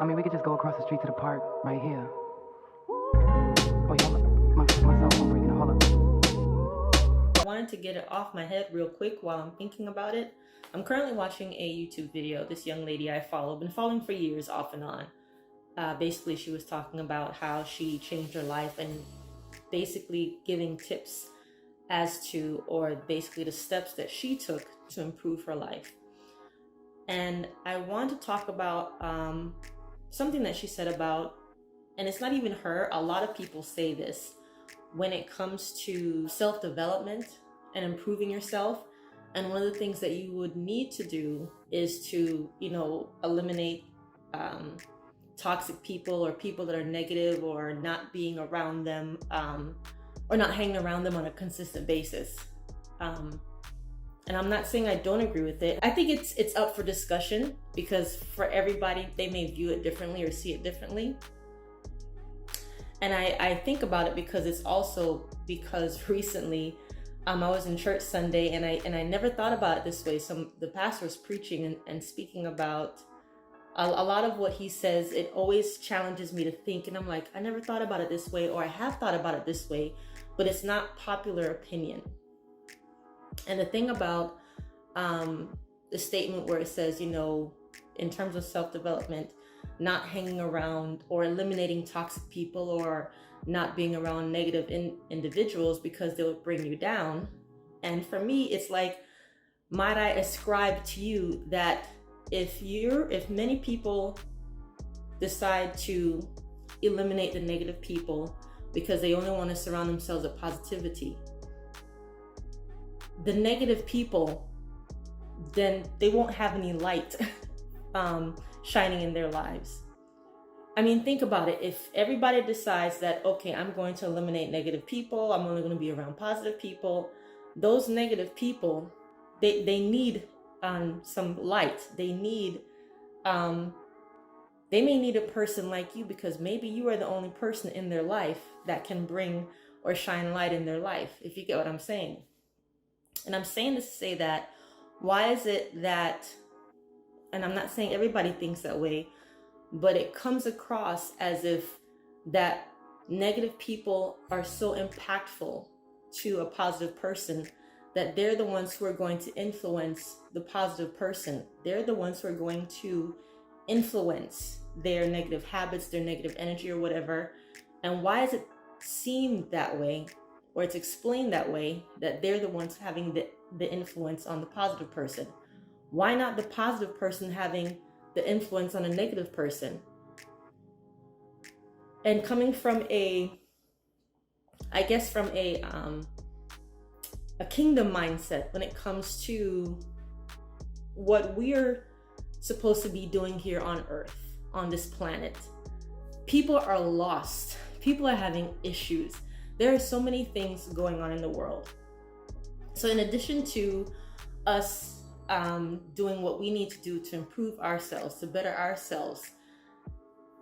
I mean, we could just go across the street to the park right here. Oh, yeah, my cell phone ringing. Hold up. I wanted to get it off my head real quick while I'm thinking about it. I'm currently watching a YouTube video. This young lady I follow, been following for years off and on. Basically, she was talking about how she changed her life and basically giving tips as to, or basically the steps that she took to improve her life. And I want to talk about something that she said about, and it's not even her, a lot of people say this when it comes to self-development and improving yourself. And one of the things that you would need to do is to, eliminate toxic people or people that are negative, or not being around them, or not hanging around them on a consistent basis. And I'm not saying I don't agree with it. I think it's up for discussion, because for everybody, they may view it differently or see it differently. And I think about it because it's also because recently I was in church Sunday, and I never thought about it this way. The pastor was preaching and speaking about a lot of what he says. It always challenges me to think, and I'm like, I never thought about it this way, or I have thought about it this way, but it's not popular opinion. And the thing about the statement where it says, in terms of self-development, not hanging around or eliminating toxic people, or not being around negative individuals because they will bring you down. And for me, it's like, might I ascribe to you that if many people decide to eliminate the negative people because they only want to surround themselves with positivity, the negative people, then they won't have any light shining in their lives. I mean, think about it. If everybody decides that, okay, I'm going to eliminate negative people, I'm only going to be around positive people, those negative people, they need some light. They may need a person like you, because maybe you are the only person in their life that can bring or shine light in their life, if you get what I'm saying. And I'm saying this to say that, why is it that, and I'm not saying everybody thinks that way, but it comes across as if that negative people are so impactful to a positive person that they're the ones who are going to influence the positive person. They're the ones who are going to influence their negative habits, their negative energy, or whatever. And why does it seem that way, or it's explained that way, that they're the ones having the influence on the positive person? Why not the positive person having the influence on a negative person? And coming from a kingdom mindset, when it comes to what we're supposed to be doing here on Earth, on this planet, people are lost. People are having issues. There are so many things going on in the world. So in addition to us doing what we need to do to improve ourselves, to better ourselves,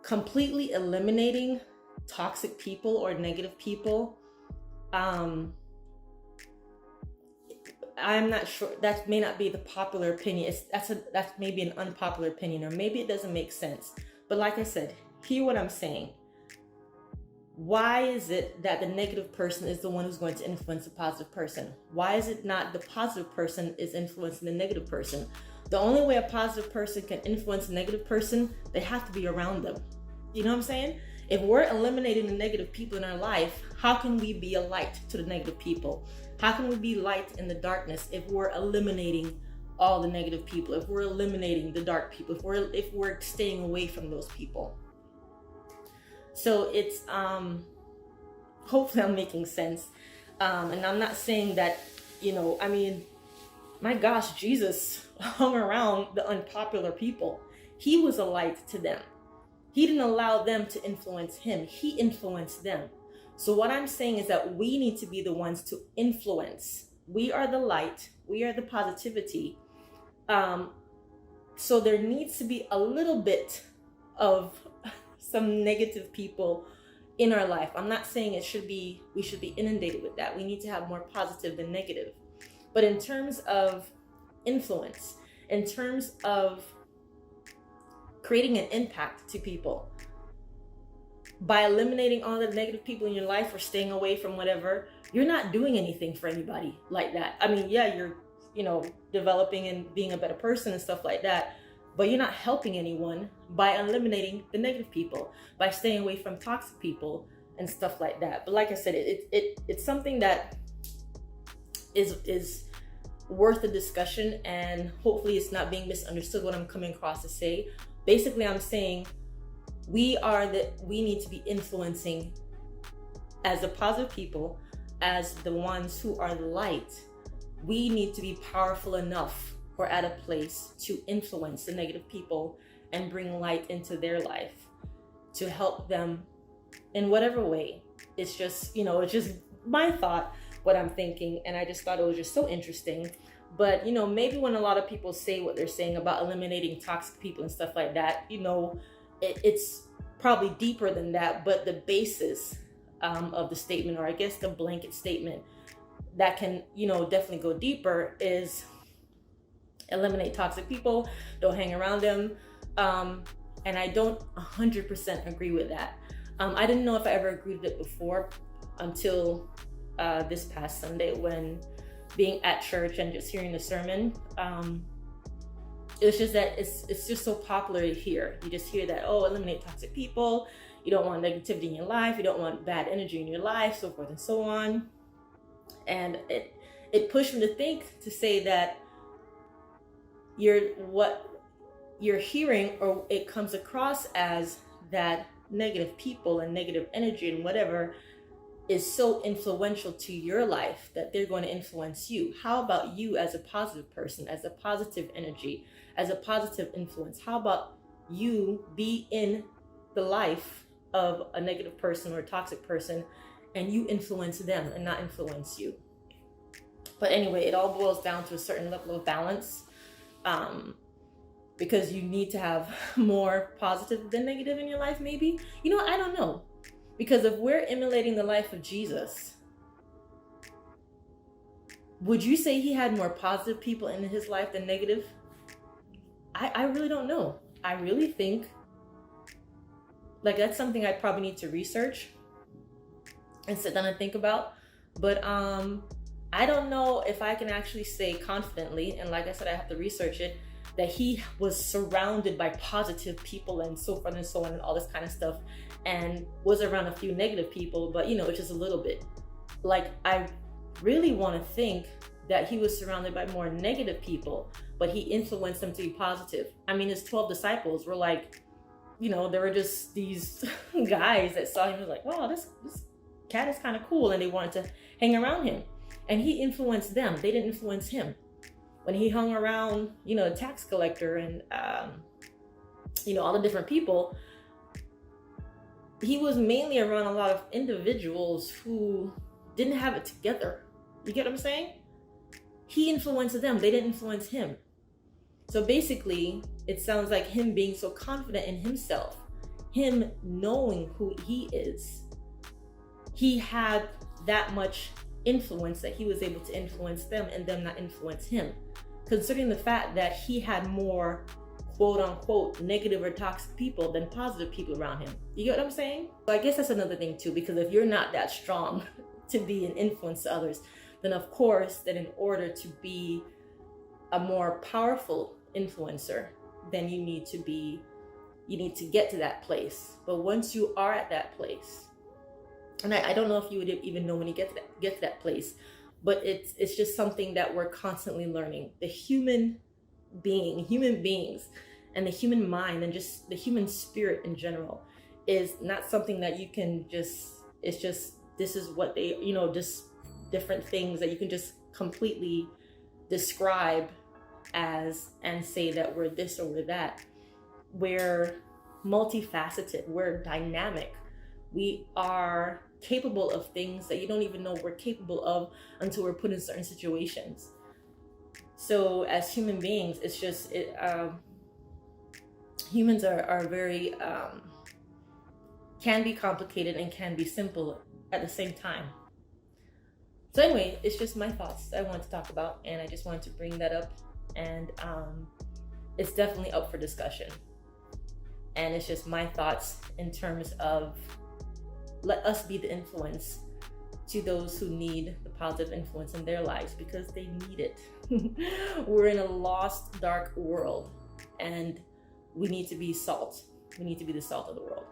completely eliminating toxic people or negative people, I'm not sure, that may not be the popular opinion. That's maybe an unpopular opinion, or maybe it doesn't make sense. But like I said, hear what I'm saying. Why is it that the negative person is the one who's going to influence the positive person? Why is it not the positive person is influencing the negative person? The only way a positive person can influence a negative person, they have to be around them. You know what I'm saying? If we're eliminating the negative people in our life, how can we be a light to the negative people? How can we be light in the darkness if we're eliminating all the negative people, if we're eliminating the dark people, if we're staying away from those people? So it's hopefully I'm making sense. And I'm not saying that, my gosh, Jesus hung around the unpopular people. He was a light to them. He didn't allow them to influence him. He influenced them. So what I'm saying is that we need to be the ones to influence. We are the light. We are the positivity. So there needs to be a little bit of some negative people in our life. I'm not saying we should be inundated with that. We need to have more positive than negative. But in terms of influence, in terms of creating an impact to people. By eliminating all the negative people in your life or staying away from whatever, you're not doing anything for anybody like that. I mean, yeah, you're, developing and being a better person and stuff like that, but you're not helping anyone by eliminating the negative people, by staying away from toxic people and stuff like that. But like I said, it's something that is worth a discussion, and hopefully it's not being misunderstood what I'm coming across to say. Basically, I'm saying we need to be influencing as the positive people, as the ones who are the light. We need to be powerful enough or at a place to influence the negative people and bring light into their life, to help them in whatever way. It's just, it's just my thought, what I'm thinking, and I just thought it was just so interesting. But maybe when a lot of people say what they're saying about eliminating toxic people and stuff like that, it's probably deeper than that. But the basis of the statement, or I guess the blanket statement that can definitely go deeper, is eliminate toxic people, don't hang around them. And I don't 100% agree with that. I didn't know if I ever agreed with it before until this past Sunday, when being at church and just hearing the sermon. It's just that it's just so popular to hear. You just hear that, eliminate toxic people. You don't want negativity in your life. You don't want bad energy in your life, so forth and so on. And it pushed me to say that what you're hearing, or it comes across as, that negative people and negative energy and whatever is so influential to your life that they're going to influence you. How about you as a positive person, as a positive energy, as a positive influence? How about you be in the life of a negative person or a toxic person, and you influence them and not influence you? But anyway, it all boils down to a certain level of balance, because you need to have more positive than negative in your life, maybe. I don't know. Because if we're emulating the life of Jesus, would you say he had more positive people in his life than negative? I really don't know. I really think that's something I probably need to research and sit down and think about. But I don't know if I can actually say confidently, and like I said, I have to research it, that he was surrounded by positive people and so forth and so on and all this kind of stuff, and was around a few negative people, but it's just a little bit. I really want to think that he was surrounded by more negative people, but he influenced them to be positive. I mean, his 12 disciples were they were just these guys that saw him and was like, wow, this cat is kind of cool, and they wanted to hang around him. And he influenced them. They didn't influence him. When he hung around, a tax collector and, all the different people, he was mainly around a lot of individuals who didn't have it together. You get what I'm saying? He influenced them. They didn't influence him. So basically, it sounds like him being so confident in himself, him knowing who he is, he had that much influence that he was able to influence them and them not influence him, considering the fact that he had more quote unquote negative or toxic people than positive people around him. You get what I'm saying? So I guess that's another thing too, because if you're not that strong to be an influence to others, then of course that in order to be a more powerful influencer, then you need to get to that place. But once you are at that place, and I don't know if you would even know when you get to that place, but it's just something that we're constantly learning. The human beings, and the human mind, and just the human spirit in general is not something that you can just, this is what they, just different things that you can just completely describe as and say that we're this or we're that. We're multifaceted, we're dynamic, we are capable of things that you don't even know we're capable of until we're put in certain situations. So as human beings, it's just humans are very can be complicated and can be simple at the same time. So anyway, it's just my thoughts that I wanted to talk about, and I just wanted to bring that up, and it's definitely up for discussion. And it's just my thoughts in terms of let us be the influence to those who need the positive influence in their lives, because they need it. We're in a lost, dark world, and we need to be salt. We need to be the salt of the world.